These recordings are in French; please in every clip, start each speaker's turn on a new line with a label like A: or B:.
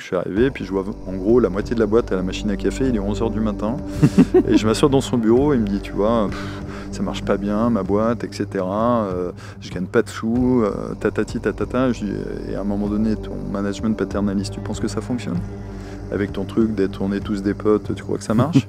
A: je suis arrivé, puis je vois en gros la moitié de la boîte à la machine à café, il est 11h du matin. Et je m'assois dans son bureau, et il me dit, tu vois, ça marche pas bien, ma boîte, etc. Je gagne pas de sous, tatati, tatata. Et à un moment donné, ton management paternaliste, tu penses que ça fonctionne ? Avec ton truc d'être on est tous des potes, tu crois que ça marche ?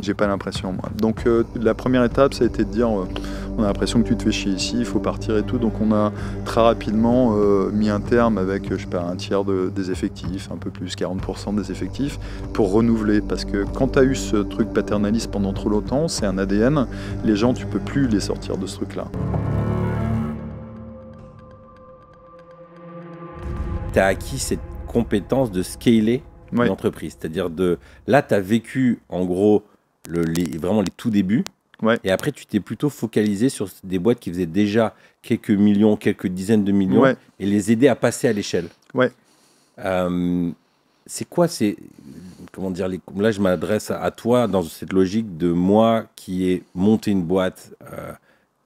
A: J'ai pas l'impression, moi. Donc la première étape, ça a été de dire on a l'impression que tu te fais chier ici, il faut partir et tout. Donc on a très rapidement mis un terme avec, je sais pas, un tiers des effectifs, un peu plus, 40% des effectifs, pour renouveler. Parce que quand tu as eu ce truc paternaliste pendant trop longtemps, c'est un ADN, les gens, tu peux plus les sortir de ce truc-là.
B: Tu as acquis cette compétence de scaler une entreprise. C'est-à-dire là, tu as vécu en gros vraiment les tout débuts.
A: Ouais.
B: Et après, tu t'es plutôt focalisé sur des boîtes qui faisaient déjà quelques millions, quelques dizaines de millions, et les aider à passer à l'échelle.
A: Ouais.
B: C'est quoi comment dire, là, je m'adresse à toi dans cette logique de moi qui ai monté une boîte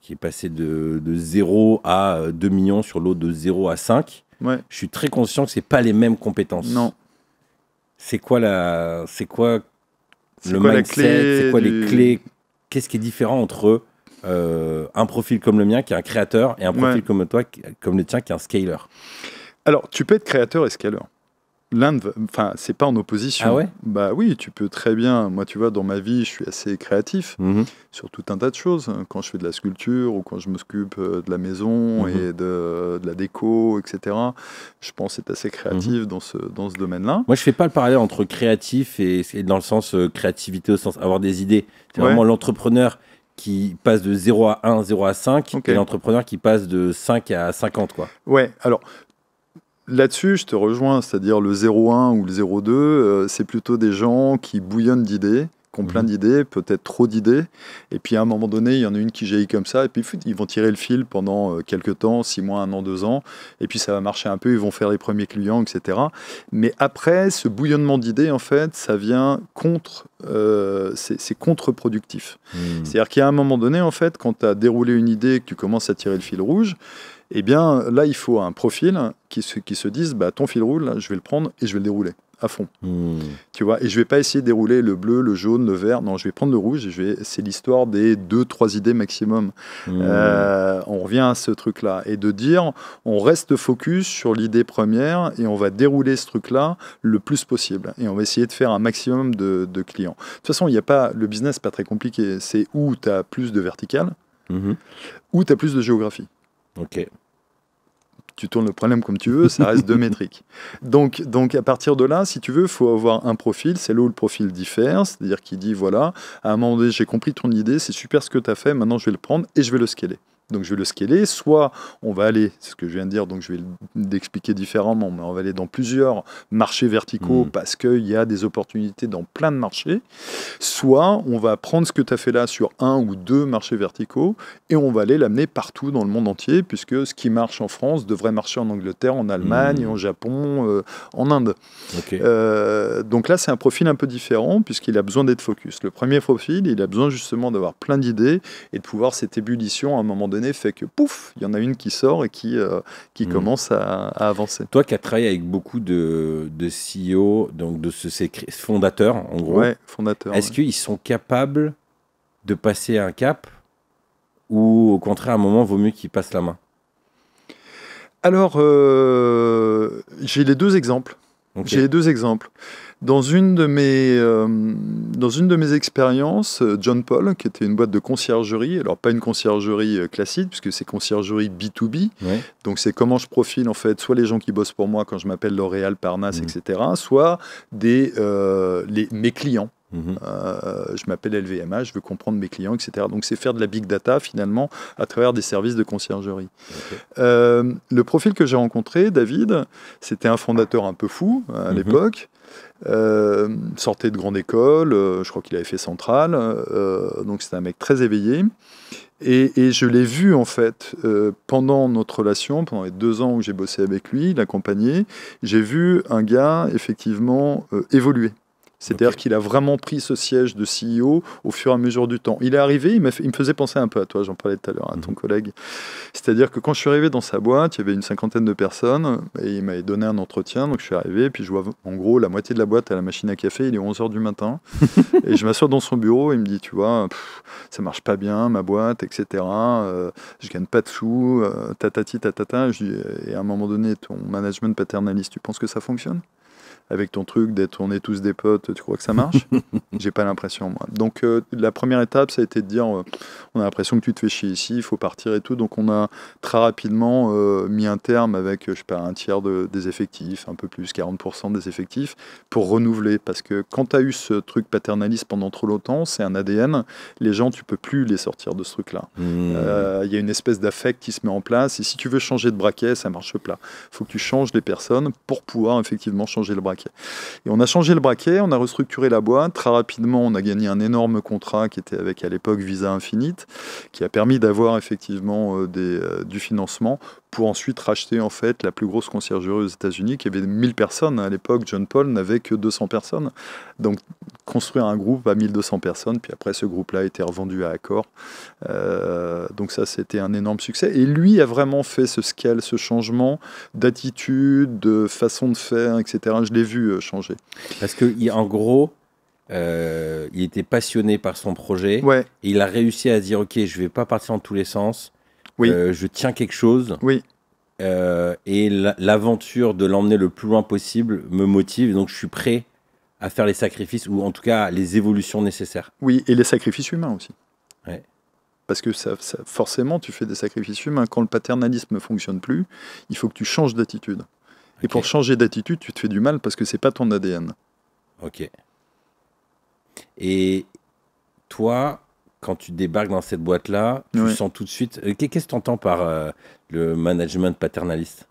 B: qui est passée de 0 à 2 millions sur l'autre de 0 à 5.
A: Ouais.
B: Je suis très conscient que ce n'est pas les mêmes compétences.
A: Non.
B: C'est quoi le mindset, c'est quoi les clés? Qu'est-ce qui est différent entre un profil comme le mien qui est un créateur et un profil comme toi, comme le tien qui est un scaler?
A: Alors, tu peux être créateur et scaler. Enfin, c'est pas en opposition.
B: Ah ouais?
A: Bah oui, tu peux très bien. Moi, tu vois, dans ma vie, je suis assez créatif sur tout un tas de choses. Quand je fais de la sculpture ou quand je m'occupe de la maison et de la déco, etc. Je pense être assez créatif dans ce domaine-là.
B: Moi, je fais pas le parallèle entre créatif et dans le sens créativité, au sens avoir des idées. C'est vraiment l'entrepreneur qui passe de 0 à 1, 0 à 5, et l'entrepreneur qui passe de 5 à 50, quoi.
A: Ouais, alors... Là-dessus, je te rejoins, c'est-à-dire le 0,1 ou le 0,2, c'est plutôt des gens qui bouillonnent d'idées, qui ont plein d'idées, peut-être trop d'idées, et puis à un moment donné, il y en a une qui jaillit comme ça, et puis ils vont tirer le fil pendant quelques temps, 6 mois, 1 an, 2 ans, et puis ça va marcher un peu, ils vont faire les premiers clients, etc. Mais après, ce bouillonnement d'idées, en fait, ça vient c'est contre-productif. C'est-à-dire qu'à un moment donné, en fait, quand tu as déroulé une idée, que tu commences à tirer le fil rouge, eh bien, là, il faut un profil qui se dise, bah, ton fil rouge, là, je vais le prendre et je vais le dérouler à fond. Tu vois, et je vais pas essayer de dérouler le bleu, le jaune, le vert. Non, je vais prendre le rouge et c'est l'histoire des 2-3 idées maximum. On revient à ce truc-là. Et de dire, on reste focus sur l'idée première et on va dérouler ce truc-là le plus possible. Et on va essayer de faire un maximum de clients. De toute façon, le business n'est pas très compliqué. C'est où tu as plus de vertical, où tu as plus de géographie.
B: Ok.
A: Tu tournes le problème comme tu veux, ça reste 2 métriques. Donc à partir de là, si tu veux, il faut avoir un profil, c'est là où le profil diffère, c'est-à-dire qu'il dit, voilà, à un moment donné, j'ai compris ton idée, c'est super ce que tu as fait, maintenant je vais le prendre et je vais le scaler. Donc je vais le scaler, soit on va aller, c'est ce que je viens de dire, donc je vais l'expliquer différemment, mais on va aller dans plusieurs marchés verticaux parce qu'il y a des opportunités dans plein de marchés, soit on va prendre ce que tu as fait là sur 1 ou 2 marchés verticaux et on va aller l'amener partout dans le monde entier, puisque ce qui marche en France devrait marcher en Angleterre, en Allemagne, en Japon, en Inde. Donc là, c'est un profil un peu différent, puisqu'il a besoin d'être focus. Le premier profil, il a besoin justement d'avoir plein d'idées et de pouvoir cette ébullition à un moment donné fait que pouf, il y en a une qui sort et qui commence à avancer.
B: Toi qui as travaillé avec beaucoup de CEO, donc de ces fondateurs en gros,
A: ouais, fondateurs,
B: est-ce qu'ils sont capables de passer un cap ou au contraire à un moment vaut mieux qu'ils passent la main?
A: Alors, j'ai les 2 exemples. J'ai les 2 exemples. Dans une de mes expériences, John Paul, qui était une boîte de conciergerie, alors pas une conciergerie classique, puisque c'est conciergerie B2B, donc c'est comment je profile en fait, soit les gens qui bossent pour moi quand je m'appelle L'Oréal, Parnasse, etc., soit mes clients. Je m'appelle LVMH, je veux comprendre mes clients, etc. Donc c'est faire de la big data finalement à travers des services de conciergerie. Le profil que j'ai rencontré, David, c'était un fondateur un peu fou à l'époque. Sortait de grande école, je crois qu'il avait fait Centrale, donc c'était un mec très éveillé. Et je l'ai vu en fait pendant notre relation, pendant les 2 ans où j'ai bossé avec lui, l'accompagner, j'ai vu un gars effectivement évoluer. C'est-à-dire qu'il a vraiment pris ce siège de CEO au fur et à mesure du temps. Il est arrivé, il me faisait penser un peu à toi, j'en parlais tout à l'heure, à ton collègue. C'est-à-dire que quand je suis arrivé dans sa boîte, il y avait une 50aine de personnes, et il m'avait donné un entretien, donc je suis arrivé, puis je vois en gros la moitié de la boîte à la machine à café, il est 11h du matin, et je m'assois dans son bureau, et il me dit, tu vois, ça marche pas bien, ma boîte, etc., je gagne pas de sous, tatati, tatata, et à un moment donné, ton management paternaliste, tu penses que ça fonctionne ? Avec ton truc d'être on est tous des potes, tu crois que ça marche? J'ai pas l'impression, moi. Donc la première étape, ça a été de dire on a l'impression que tu te fais chier ici, il faut partir et tout. Donc on a très rapidement mis un terme avec, je sais pas, un tiers des effectifs, un peu plus, 40% des effectifs, pour renouveler. Parce que quand tu as eu ce truc paternaliste pendant trop longtemps, c'est un ADN, les gens, tu peux plus les sortir de ce truc-là. Il y a une espèce d'affect qui se met en place, et si tu veux changer de braquet, ça marche pas. Il faut que tu changes les personnes pour pouvoir effectivement changer le braquet. Et on a changé le braquet, on a restructuré la boîte. Très rapidement, on a gagné un énorme contrat qui était avec, à l'époque, Visa Infinite, qui a permis d'avoir effectivement du financement pour ensuite racheter en fait la plus grosse conciergerie aux États-Unis, qui avait 1000 personnes. À l'époque, John Paul n'avait que 200 personnes. Donc, construire un groupe à 1200 personnes, puis après, ce groupe-là a été revendu à Accor. Donc ça, c'était un énorme succès. Et lui a vraiment fait ce scale, ce changement d'attitude, de façon de faire, etc. Je l'ai vu changer.
B: Parce qu'en gros, il était passionné par son projet.
A: Ouais.
B: Et il a réussi à dire, OK, je vais pas partir dans tous les sens.
A: Oui.
B: Je tiens quelque chose.
A: Oui.
B: Et l'aventure de l'emmener le plus loin possible me motive. Donc, je suis prêt à faire les sacrifices, ou en tout cas les évolutions nécessaires.
A: Oui, et les sacrifices humains aussi.
B: Ouais.
A: Parce que forcément, tu fais des sacrifices humains. Quand le paternalisme ne fonctionne plus, il faut que tu changes d'attitude. Et pour changer d'attitude, tu te fais du mal parce que c'est pas ton ADN.
B: Ok. Et toi, quand tu débarques dans cette boîte-là, tu sens tout de suite... Qu'est-ce que tu entends par le management paternaliste ?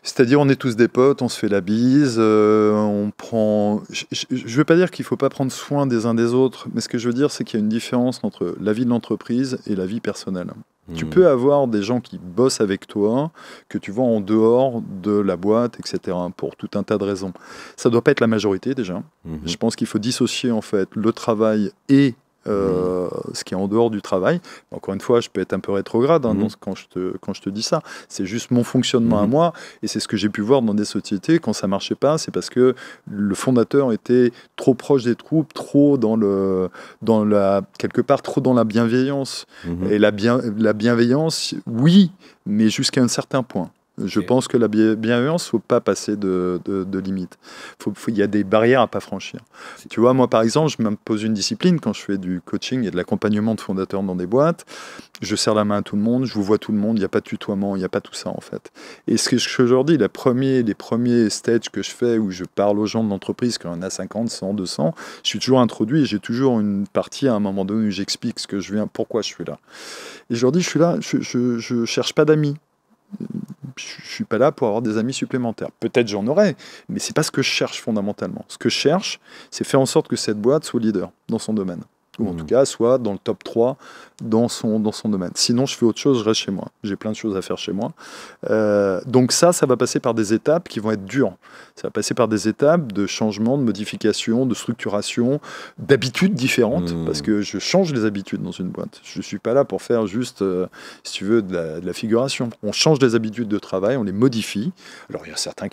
A: C'est-à-dire, on est tous des potes, on se fait la bise, on prend... Je ne veux pas dire qu'il ne faut pas prendre soin des uns des autres, mais ce que je veux dire, c'est qu'il y a une différence entre la vie de l'entreprise et la vie personnelle. Tu peux avoir des gens qui bossent avec toi, que tu vois en dehors de la boîte, etc., pour tout un tas de raisons. Ça ne doit pas être la majorité, déjà. Je pense qu'il faut dissocier, en fait, le travail et ce qui est en dehors du travail. Encore une fois, je peux être un peu rétrograde quand je te dis ça. C'est juste mon fonctionnement à moi, et c'est ce que j'ai pu voir dans des sociétés. Quand ça marchait pas, c'est parce que le fondateur était trop proche des troupes, trop quelque part trop dans la bienveillance. Et la bienveillance, oui, mais jusqu'à un certain point. Je pense que la bienveillance, il ne faut pas passer de limite. Il y a des barrières à ne pas franchir. Tu vois, moi, par exemple, je m'impose une discipline quand je fais du coaching et de l'accompagnement de fondateurs dans des boîtes. Je serre la main à tout le monde, je vous vois tout le monde, il n'y a pas de tutoiement, il n'y a pas tout ça, en fait. Et ce que je fais aujourd'hui, les premiers stages que je fais où je parle aux gens de l'entreprise, quand on a 50, 100, 200, je suis toujours introduit et j'ai toujours une partie à un moment donné où j'explique ce que je viens, pourquoi je suis là. Et je leur dis, je suis là, je ne cherche pas d'amis. Je ne suis pas là pour avoir des amis supplémentaires. Peut-être j'en aurai, mais ce n'est pas ce que je cherche fondamentalement. Ce que je cherche, c'est faire en sorte que cette boîte soit leader dans son domaine. Ou en tout cas, soit dans le top 3 dans son domaine. Sinon, je fais autre chose, je reste chez moi. J'ai plein de choses à faire chez moi. Donc ça va passer par des étapes qui vont être dures. Ça va passer par des étapes de changement, de modification, de structuration, d'habitudes différentes, parce que je change les habitudes dans une boîte. Je ne suis pas là pour faire juste, si tu veux, de la figuration. On change les habitudes de travail, on les modifie. Alors, il y a certaines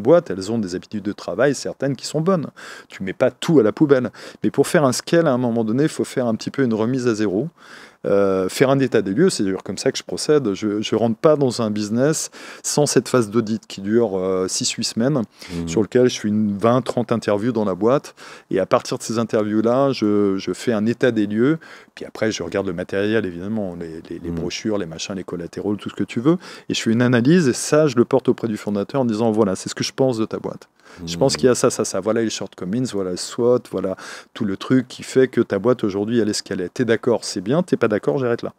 A: boîtes, elles ont des habitudes de travail, certaines qui sont bonnes. Tu ne mets pas tout à la poubelle. Mais pour faire un scale, à un moment donné, il faut faire un petit peu une remise à zéro. Faire un état des lieux, c'est d'ailleurs comme ça que je procède. Je ne rentre pas dans un business sans cette phase d'audit qui dure 6-8 semaines, sur lequel je fais 20-30 interviews dans la boîte. Et à partir de ces interviews-là, je fais un état des lieux. Puis après, je regarde le matériel, évidemment, les brochures, les machins, les collatéraux, tout ce que tu veux. Et je fais une analyse, et ça, je le porte auprès du fondateur en disant, voilà, c'est ce que je pense de ta boîte. Je pense qu'il y a ça, ça, ça. Voilà les shortcomings, voilà le SWOT, voilà tout le truc qui fait que ta boîte aujourd'hui, elle est ce qu'elle est. T'es d'accord, c'est bien. T'es pas d'accord, j'arrête là.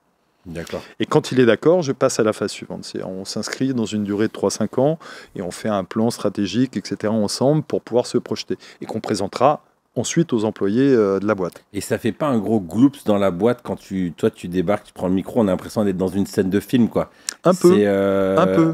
B: D'accord.
A: Et quand il est d'accord, je passe à la phase suivante. On s'inscrit dans une durée de 3-5 ans et on fait un plan stratégique, etc. ensemble pour pouvoir se projeter. Et qu'on présentera ensuite aux employés de la boîte.
B: Et ça fait pas un gros gloops dans la boîte quand toi tu débarques, tu prends le micro, on a l'impression d'être dans une scène de film, quoi.
A: Un peu.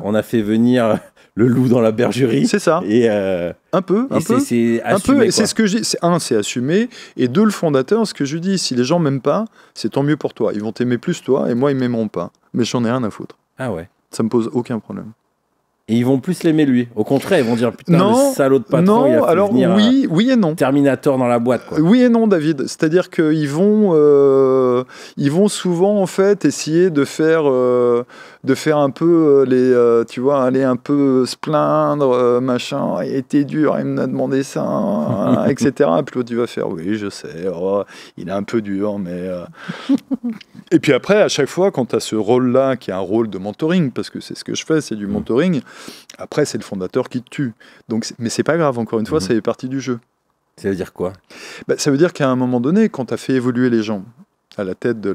B: On a fait venir le loup dans la bergerie.
A: C'est ça.
B: Et
A: un peu.
B: c'est
A: Un
B: assumé,
A: peu, et c'est
B: quoi.
A: ce que je dis. C'est assumé. Et deux, le fondateur, ce que je dis, si les gens m'aiment pas, c'est tant mieux pour toi. Ils vont t'aimer plus toi, et moi, ils m'aimeront pas. Mais j'en ai rien à foutre.
B: Ah ouais.
A: Ça me pose aucun problème.
B: Et ils vont plus l'aimer lui. Au contraire, ils vont dire putain,
A: Non,
B: le salaud de patron, il a fait
A: alors
B: venir
A: oui et non.
B: Terminator dans la boîte, quoi.
A: Oui et non, David. C'est-à-dire qu'ils vont souvent en fait essayer de faire un peu tu vois, aller un peu se plaindre, machin. Il était dur, il m'a demandé ça, hein, etc. Puis l'autre, tu vas faire, oui, je sais, oh, il est un peu dur, mais. Et puis après, à chaque fois, quand tu as ce rôle-là, qui est un rôle de mentoring, parce que c'est ce que je fais, c'est du mentoring. Après, c'est le fondateur qui te tue. Donc, mais c'est pas grave. Encore une fois, ça fait partie du jeu.
B: Ça veut dire quoi?
A: Bah, ça veut dire qu'à un moment donné, quand tu as fait évoluer les gens à la tête de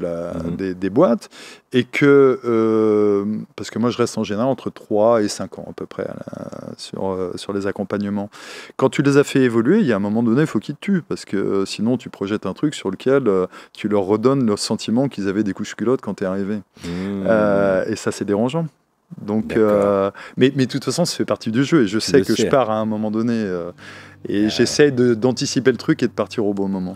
A: des boîtes, et que, parce que moi je reste en général entre 3 et 5 ans à peu près sur les accompagnements, quand tu les as fait évoluer, il y a un moment donné, il faut qu'ils te tuent, parce que sinon tu projettes un truc sur lequel tu leur redonnes le sentiment qu'ils avaient des couches culottes quand tu es arrivé. Et ça, c'est dérangeant. Donc, mais de toute façon, ça fait partie du jeu, et je sais que je pars à un moment donné, et j'essaie d'anticiper le truc et de partir au bon moment.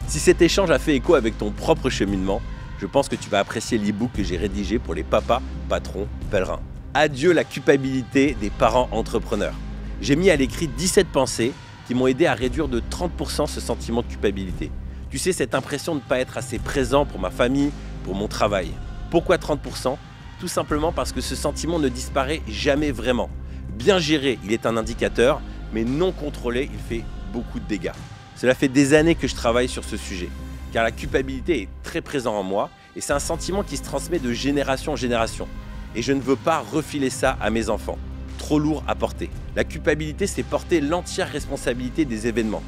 C: Si cet échange a fait écho avec ton propre cheminement, je pense que tu vas apprécier l'e-book que j'ai rédigé pour les papas, patrons, pèlerins. Adieu la culpabilité des parents entrepreneurs. J'ai mis à l'écrit 17 pensées qui m'ont aidé à réduire de 30% ce sentiment de culpabilité. Tu sais, cette impression de ne pas être assez présent pour ma famille, pour mon travail. Pourquoi 30%? Tout simplement parce que ce sentiment ne disparaît jamais vraiment. Bien géré, il est un indicateur, mais non contrôlé, il fait beaucoup de dégâts. Cela fait des années que je travaille sur ce sujet, car la culpabilité est très présente en moi et c'est un sentiment qui se transmet de génération en génération. Et je ne veux pas refiler ça à mes enfants. Trop lourd à porter. La culpabilité, c'est porter l'entière responsabilité des événements.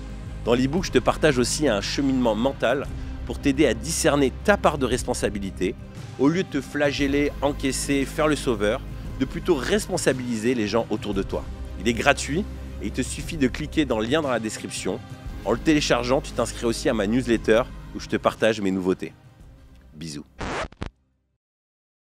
C: Dans l'e-book, je te partage aussi un cheminement mental pour t'aider à discerner ta part de responsabilité, au lieu de te flageller, encaisser, faire le sauveur, de plutôt responsabiliser les gens autour de toi. Il est gratuit et il te suffit de cliquer dans le lien dans la description. En le téléchargeant, tu t'inscris aussi à ma newsletter où je te partage mes nouveautés. Bisous.